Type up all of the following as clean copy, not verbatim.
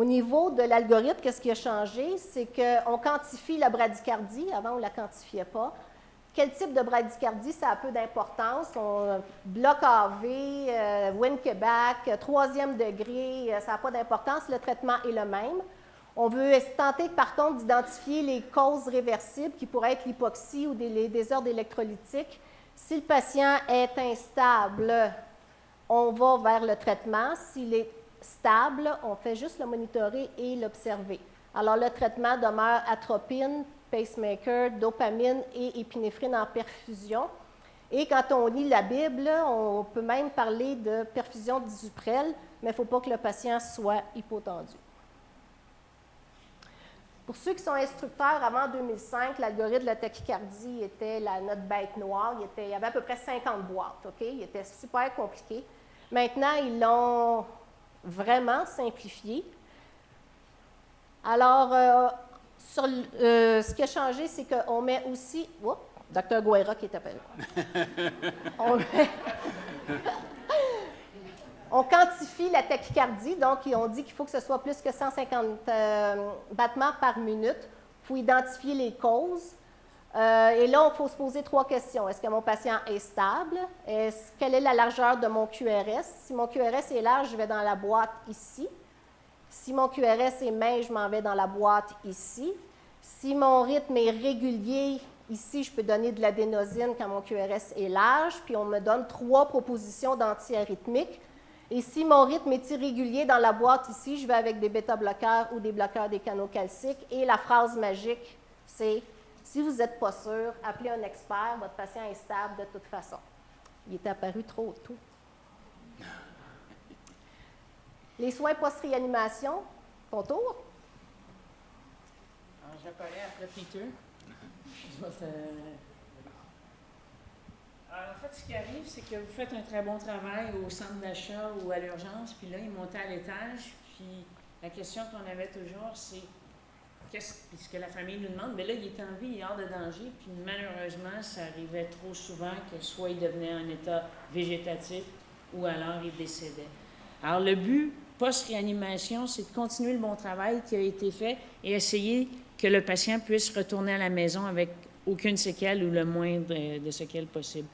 niveau de l'algorithme, qu'est-ce qui a changé? C'est qu'on quantifie la bradycardie. Avant, on ne la quantifiait pas. Quel type de bradycardie, ça a peu d'importance. Bloc AV, Wien-Québec, 3e degré, ça n'a pas d'importance. Le traitement est le même. On veut tenter, par contre, d'identifier les causes réversibles qui pourraient être l'hypoxie ou les désordres électrolytiques. Si le patient est instable, on va vers le traitement. S'il est stable, on fait juste le monitorer et l'observer. Alors, le traitement demeure atropine, pacemaker, dopamine et épinéphrine en perfusion. Et quand on lit la Bible, on peut même parler de perfusion d'Isuprel, mais il ne faut pas que le patient soit hypotendu. Pour ceux qui sont instructeurs, avant 2005, l'algorithme de la tachycardie était notre bête noire. Il y avait à peu près 50 boîtes. Okay? Il était super compliqué. Maintenant, ils l'ont vraiment simplifié. Alors, ce qui a changé, c'est qu'on met aussi... Oups, Dr. Guerra qui est appelé. On quantifie la tachycardie, donc on dit qu'il faut que ce soit plus que 150 battements par minute. Il faut identifier les causes. Et là, il faut se poser 3 questions. Est-ce que mon patient est stable? Quelle est la largeur de mon QRS? Si mon QRS est large, je vais dans la boîte ici. Si mon QRS est mince, je m'en vais dans la boîte ici. Si mon rythme est régulier, ici, je peux donner de l'adénosine quand mon QRS est large, puis on me donne 3 propositions d'antiarythmiques. Et si mon rythme est irrégulier dans la boîte ici, je vais avec des bêta-bloqueurs ou des bloqueurs des canaux calciques. Et la phrase magique, c'est « Si vous n'êtes pas sûr, appelez un expert, votre patient est stable de toute façon. » Il est apparu trop tôt. Les soins post-réanimation, ton tour. Alors, j'apparais après Peter. Alors, en fait, ce qui arrive, c'est que vous faites un très bon travail au centre d'achat ou à l'urgence, puis là, il montait à l'étage, puis la question qu'on avait toujours, c'est ce que la famille nous demande, mais là, il est en vie, il est hors de danger, puis malheureusement, ça arrivait trop souvent que soit il devenait en état végétatif ou alors il décédait. Alors, le but post-réanimation, c'est de continuer le bon travail qui a été fait et essayer que le patient puisse retourner à la maison avec aucune séquelle ou le moins de séquelles possible.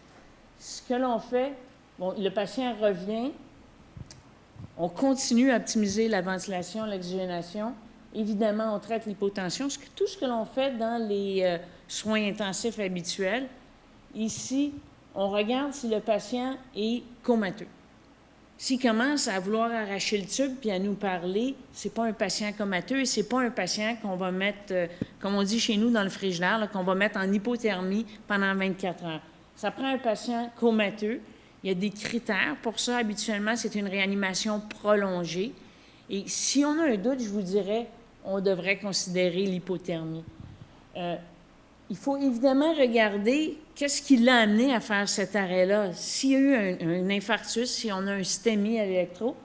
Ce que l'on fait, bon, le patient revient, on continue à optimiser la ventilation, l'oxygénation. Évidemment, on traite l'hypotension, tout ce que l'on fait dans les soins intensifs habituels. Ici, on regarde si le patient est comateux. S'il commence à vouloir arracher le tube puis à nous parler, ce n'est pas un patient comateux et ce n'est pas un patient qu'on va mettre, comme on dit chez nous dans le frigidaire, qu'on va mettre en hypothermie pendant 24 heures. Ça prend un patient comateux. Il y a des critères pour ça. Habituellement, c'est une réanimation prolongée. Et si on a un doute, je vous dirais, on devrait considérer l'hypothermie. Il faut évidemment regarder qu'est-ce qui l'a amené à faire cet arrêt-là. S'il y a eu un infarctus, si on a un STEMI à l'électro,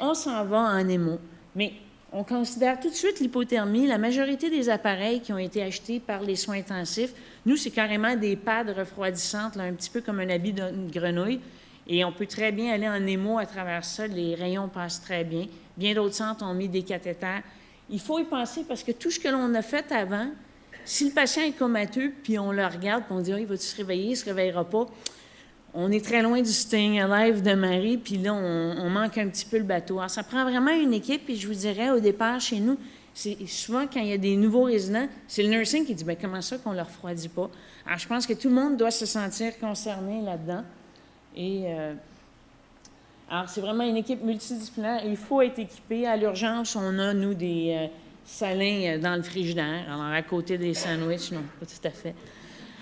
on s'en va en émo. Mais on considère tout de suite l'hypothermie. La majorité des appareils qui ont été achetés par les soins intensifs, nous, c'est carrément des pads refroidissantes, là, un petit peu comme un habit d'une grenouille. Et on peut très bien aller en émo à travers ça. Les rayons passent très bien. Bien d'autres centres ont mis des cathéters. Il faut y penser parce que tout ce que l'on a fait avant, si le patient est comateux, puis on le regarde, puis on dit « Ah, il va-tu se réveiller? Il ne se réveillera pas. » On est très loin du staying alive de Marie, puis là, on manque un petit peu le bateau. Alors, ça prend vraiment une équipe, puis je vous dirais, au départ, chez nous, c'est souvent, quand il y a des nouveaux résidents, c'est le nursing qui dit « Bien, comment ça qu'on ne le refroidit pas? » Alors, je pense que tout le monde doit se sentir concerné là-dedans. Et alors, c'est vraiment une équipe multidisciplinaire. Il faut être équipé. À l'urgence, on a, nous, des salins dans le frigidaire. Alors, à côté des sandwichs, non, pas tout à fait.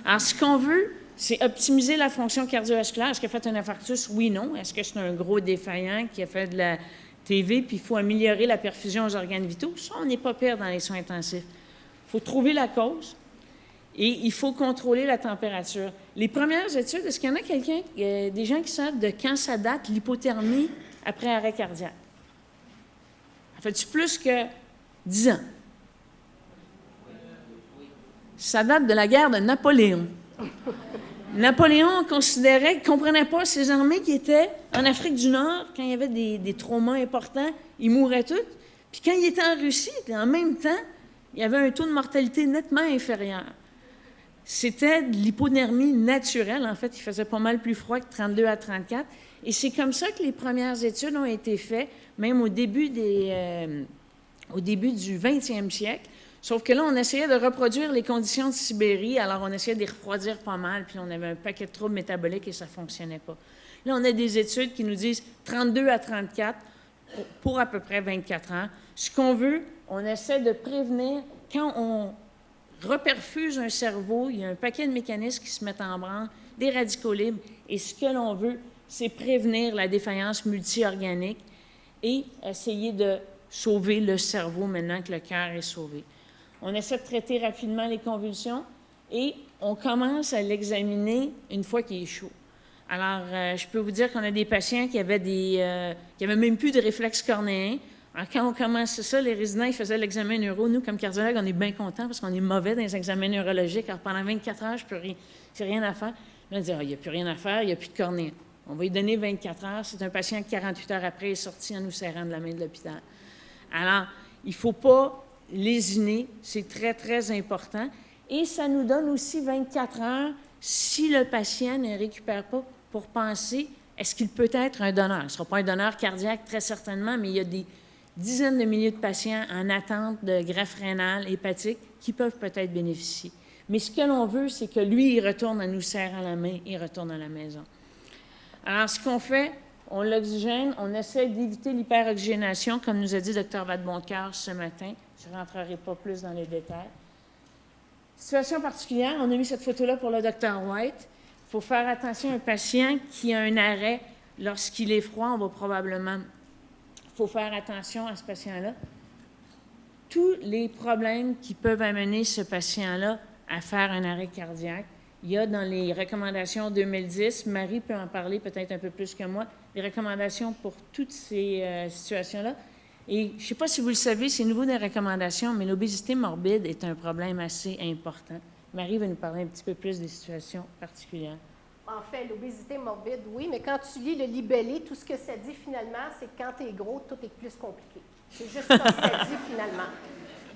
Alors, ce qu'on veut, c'est optimiser la fonction cardiovasculaire. Est-ce qu'il a fait un infarctus? Oui, non. Est-ce que c'est un gros défaillant qui a fait de la TV, puis il faut améliorer la perfusion aux organes vitaux? Ça, on n'est pas pire dans les soins intensifs. Il faut trouver la cause et il faut contrôler la température. Les premières études, est-ce qu'il y en a des gens qui savent de quand ça date l'hypothermie après arrêt cardiaque? Ça fait-tu plus que 10 ans? Ça date de la guerre de Napoléon. Napoléon considérait qu'il ne comprenait pas ces armées qui étaient en Afrique du Nord, quand il y avait des traumas importants, ils mouraient tous. Puis quand il était en Russie, en même temps, il y avait un taux de mortalité nettement inférieur. C'était de l'hypodermie naturelle. En fait, il faisait pas mal plus froid que 32 à 34. Et c'est comme ça que les premières études ont été faites, même au début du 20e siècle. Sauf que là, on essayait de reproduire les conditions de Sibérie, alors on essayait de les refroidir pas mal, puis on avait un paquet de troubles métaboliques et ça ne fonctionnait pas. Là, on a des études qui nous disent 32 à 34 pour à peu près 24 ans. Ce qu'on veut, on essaie de prévenir quand on reperfuse un cerveau, il y a un paquet de mécanismes qui se mettent en branle, des radicaux libres, et ce que l'on veut, c'est prévenir la défaillance multiorganique et essayer de sauver le cerveau maintenant que le cœur est sauvé. On essaie de traiter rapidement les convulsions et on commence à l'examiner une fois qu'il est chaud. Alors, je peux vous dire qu'on a des patients qui avaient même plus de réflexes cornéens. Alors, quand on commence ça, les résidents, ils faisaient l'examen neuro. Nous, comme cardiologues, on est bien contents parce qu'on est mauvais dans les examens neurologiques. Alors, pendant 24 heures, j'ai rien à faire. Là, on dit, il n'y a plus rien à faire, il n'y a plus de cornéen. On va lui donner 24 heures. C'est un patient qui, 48 heures après, est sorti en nous serrant de la main de l'hôpital. Alors, il ne faut pas lésiner, c'est très, très important. Et ça nous donne aussi 24 heures si le patient ne récupère pas pour penser, est-ce qu'il peut être un donneur? Ce ne sera pas un donneur cardiaque, très certainement, mais il y a des dizaines de milliers de patients en attente de greffe rénale, hépatique, qui peuvent peut-être bénéficier. Mais ce que l'on veut, c'est que lui, il retourne en nous serrant la main, il retourne à la maison. Alors, ce qu'on fait, on l'oxygène, on essaie d'éviter l'hyperoxygénation, comme nous a dit Dr. Vadeboncoeur ce matin. Je ne rentrerai pas plus dans les détails. Situation particulière, on a mis cette photo-là pour le Dr. White. Il faut faire attention à un patient qui a un arrêt lorsqu'il est froid, on va probablement... Il faut faire attention à ce patient-là. Tous les problèmes qui peuvent amener ce patient-là à faire un arrêt cardiaque, il y a dans les recommandations 2010, Marie peut en parler peut-être un peu plus que moi, des recommandations pour toutes ces situations-là. Et je ne sais pas si vous le savez, c'est nouveau des recommandations, mais l'obésité morbide est un problème assez important. Marie va nous parler un petit peu plus des situations particulières. En fait, l'obésité morbide, oui, mais quand tu lis le libellé, tout ce que ça dit finalement, c'est que quand tu es gros, tout est plus compliqué. C'est juste ça que ça dit finalement.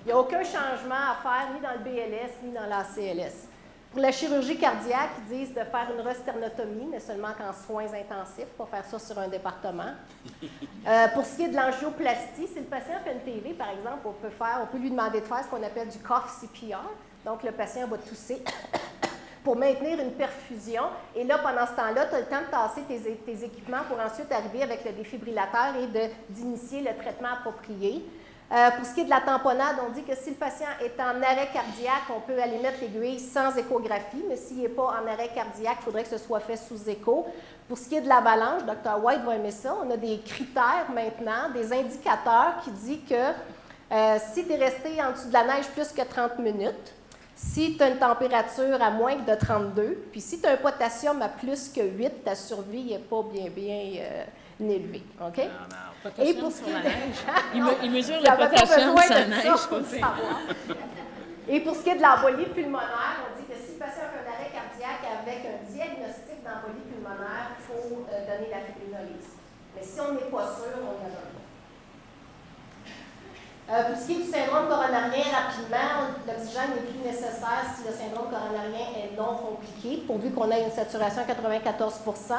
Il n'y a aucun changement à faire, ni dans le BLS, ni dans la CLS. Pour la chirurgie cardiaque, ils disent de faire une resternotomie, mais seulement qu'en soins intensifs, pas faire ça sur un département. Pour ce qui est de l'angioplastie, si le patient fait une TV, par exemple, on peut lui demander de faire ce qu'on appelle du cough CPR. Donc, le patient va tousser pour maintenir une perfusion. Et là, pendant ce temps-là, tu as le temps de tasser tes équipements pour ensuite arriver avec le défibrillateur et d'initier le traitement approprié. Pour ce qui est de la tamponnade, on dit que si le patient est en arrêt cardiaque, on peut aller mettre l'aiguille sans échographie, mais s'il n'est pas en arrêt cardiaque, il faudrait que ce soit fait sous écho. Pour ce qui est de l'avalanche, Dr. White va aimer ça, on a des critères maintenant, des indicateurs qui disent que si tu es resté en dessous de la neige plus que 30 minutes, si tu as une température à moins que de 32, puis si tu as un potassium à plus que 8, ta survie n'est pas bien élevée. OK? Et pour ce qui est il mesure le potassium sur la neige. Et pour ce qui est de l'embolie pulmonaire, on dit que si le patient fait un arrêt cardiaque avec un diagnostic d'embolie pulmonaire, il faut donner la fibrinolyse. Mais si on n'est pas sûr, on ne la donne pas. Pour ce qui est du syndrome coronarien, rapidement, l'oxygène n'est plus nécessaire si le syndrome coronarien est non compliqué, pourvu qu'on ait une saturation à 94 %.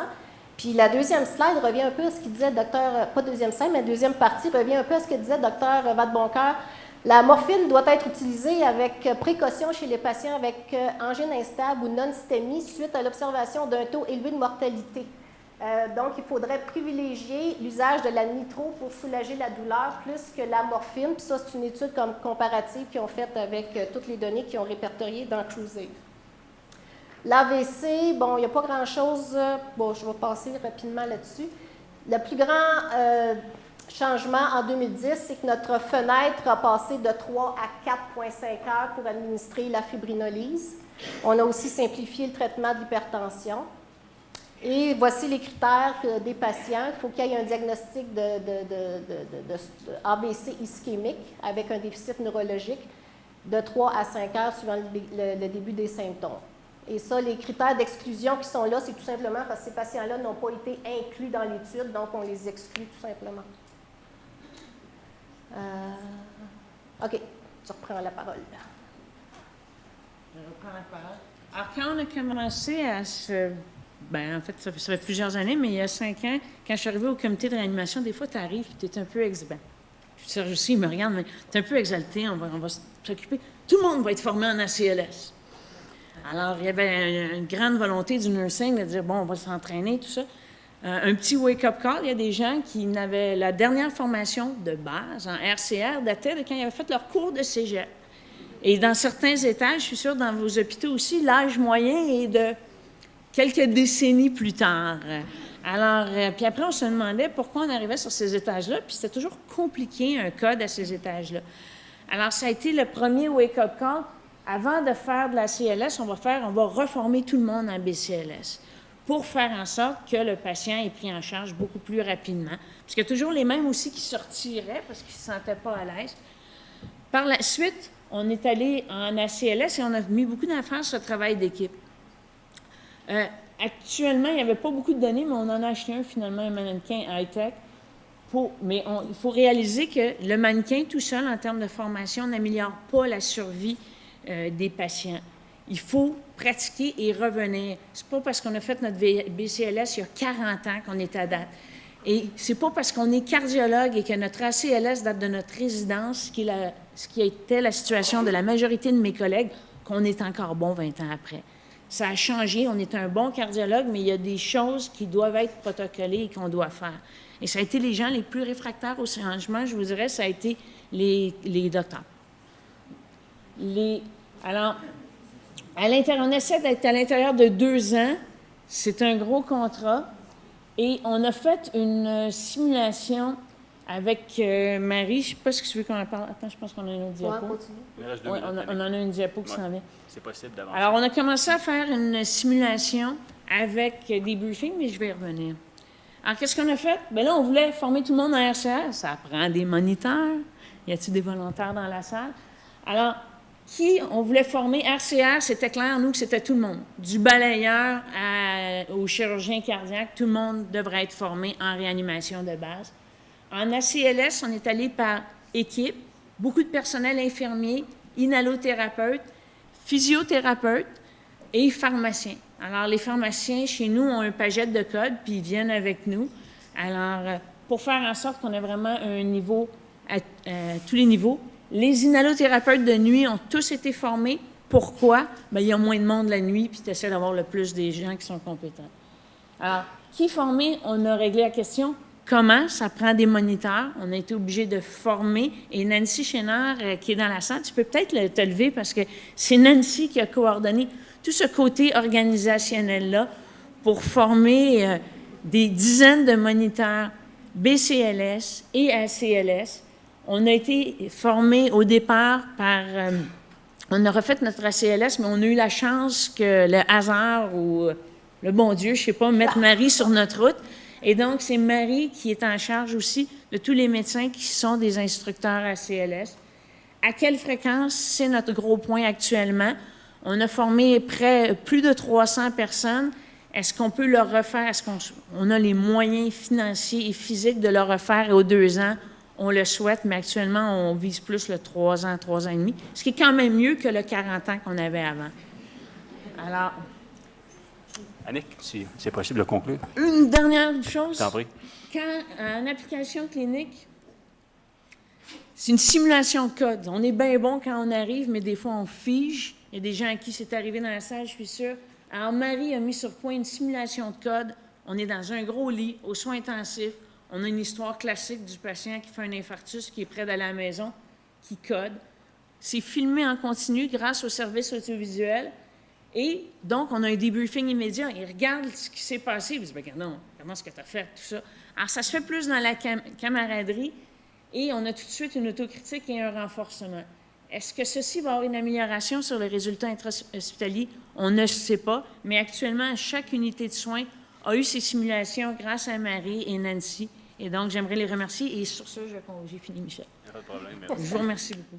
Puis la deuxième slide revient un peu à ce qu'il disait pas deuxième slide, mais deuxième partie revient un peu à ce que disait Dr. Vadeboncoeur. La morphine doit être utilisée avec précaution chez les patients avec angine instable ou non-stémie suite à l'observation d'un taux élevé de mortalité. Donc, il faudrait privilégier l'usage de la nitro pour soulager la douleur plus que la morphine. Puis ça, c'est une étude comparative qu'ils ont faite avec toutes les données qu'ils ont répertoriées dans Cruiser. L'AVC, bon, il n'y a pas grand-chose. Bon, je vais passer rapidement là-dessus. Le plus grand changement en 2010, c'est que notre fenêtre a passé de 3 à 4,5 heures pour administrer la fibrinolyse. On a aussi simplifié le traitement de l'hypertension. Et voici les critères des patients. Il faut qu'il y ait un diagnostic de AVC ischémique avec un déficit neurologique de 3 à 5 heures suivant le début des symptômes. Et ça, les critères d'exclusion qui sont là, c'est tout simplement parce que ces patients-là n'ont pas été inclus dans l'étude, donc on les exclut tout simplement. OK, tu reprends la parole. Je reprends la parole. Alors, quand on a commencé à se... Ben, en fait, ça fait plusieurs années, mais il y a 5 ans, quand je suis arrivée au comité de réanimation, des fois, tu arrives et tu es un peu exalté. Serge aussi, il me regarde, mais tu es un peu exalté, on va s'occuper. Tout le monde va être formé en ACLS. Alors, il y avait une grande volonté du nursing de dire, bon, on va s'entraîner, tout ça. Un petit wake-up call, il y a des gens qui n'avaient la dernière formation de base en RCR datait de quand ils avaient fait leur cours de cégep. Et dans certains étages, je suis sûre, dans vos hôpitaux aussi, l'âge moyen est de quelques décennies plus tard. Alors, puis après, on se demandait pourquoi on arrivait sur ces étages-là, puis c'était toujours compliqué, un code à ces étages-là. Alors, ça a été le premier wake-up call. Avant de faire de la CLS, on va reformer tout le monde en BCLS pour faire en sorte que le patient est pris en charge beaucoup plus rapidement. Parce qu'il y a toujours les mêmes aussi qui se retiraient parce qu'ils ne se sentaient pas à l'aise. Par la suite, on est allé en ACLS et on a mis beaucoup d'affaires sur le travail d'équipe. Actuellement, il n'y avait pas beaucoup de données, mais on en a acheté un finalement, un mannequin high-tech. Mais il faut réaliser que le mannequin tout seul, en termes de formation, n'améliore pas la survie des patients. Il faut pratiquer et revenir. C'est pas parce qu'on a fait notre BCLS il y a 40 ans qu'on est à date. Et c'est pas parce qu'on est cardiologue et que notre ACLS date de notre résidence, ce qui était la situation de la majorité de mes collègues, qu'on est encore bon 20 ans après. Ça a changé, on est un bon cardiologue, mais il y a des choses qui doivent être protocolées et qu'on doit faire. Et ça a été les gens les plus réfractaires au changement, je vous dirais, ça a été les docteurs. Alors, on essaie d'être à l'intérieur de 2 ans. C'est un gros contrat. Et on a fait une simulation avec Marie. Je ne sais pas si tu veux qu'on en parle. Attends, je pense qu'on a une autre diapo. Oui, on en a une diapo qui s'en vient. C'est possible d'avancer. Alors, on a commencé à faire une simulation avec des briefings, mais je vais y revenir. Alors, qu'est-ce qu'on a fait? Bien là, on voulait former tout le monde en RCR. Ça prend des moniteurs. Y a-t-il des volontaires dans la salle? Alors, qui on voulait former? RCR, c'était clair, nous, que c'était tout le monde. Du balayeur au chirurgien cardiaque, tout le monde devrait être formé en réanimation de base. En ACLS, on est allé par équipe, beaucoup de personnel infirmier, inhalothérapeute, physiothérapeute et pharmacien. Alors, les pharmaciens, chez nous, ont un pagette de code, puis ils viennent avec nous. Alors, pour faire en sorte qu'on ait vraiment un niveau à tous les niveaux. Les inhalothérapeutes de nuit ont tous été formés. Pourquoi? Bien, il y a moins de monde la nuit, puis tu essaies d'avoir le plus des gens qui sont compétents. Alors, qui est formé? On a réglé la question. Comment? Ça prend des moniteurs. On a été obligé de former. Et Nancy Chénard, qui est dans la salle, tu peux peut-être te lever parce que c'est Nancy qui a coordonné tout ce côté organisationnel-là pour former des dizaines de moniteurs BCLS et ACLS. On a été formés au départ par... on a refait notre ACLS, mais on a eu la chance que le hasard ou le bon Dieu, je ne sais pas, mette Marie sur notre route. Et donc, c'est Marie qui est en charge aussi de tous les médecins qui sont des instructeurs ACLS. À quelle fréquence? C'est notre gros point actuellement. On a formé plus de 300 personnes. Est-ce qu'on peut le refaire? Est-ce qu'on a les moyens financiers et physiques de le refaire aux 2 ans? On le souhaite, mais actuellement, on vise plus le 3 ans, 3 ans et demi, ce qui est quand même mieux que le 40 ans qu'on avait avant. Alors... Annick, si c'est possible de conclure. Une dernière chose. T'en prie. Quand, en application clinique, c'est une simulation de code. On est bien bon quand on arrive, mais des fois, on fige. Il y a des gens à qui c'est arrivé dans la salle, je suis sûre. Alors, Marie a mis sur point une simulation de code. On est dans un gros lit, aux soins intensifs. On a une histoire classique du patient qui fait un infarctus, qui est près d'aller à la maison, qui code. C'est filmé en continu grâce au service audiovisuel. Et donc, on a un débriefing immédiat. Il regarde ce qui s'est passé. Il dit, bien, comment est-ce que tu as fait tout ça? Alors, ça se fait plus dans la camaraderie. Et on a tout de suite une autocritique et un renforcement. Est-ce que ceci va avoir une amélioration sur les résultats intra-hospitaliers? On ne sait pas. Mais actuellement, chaque unité de soins a eu ces simulations grâce à Marie et Nancy. Et donc, j'aimerais les remercier. Et sur ça, j'ai fini, Michel. Pas de problème. Merci. Je vous remercie beaucoup.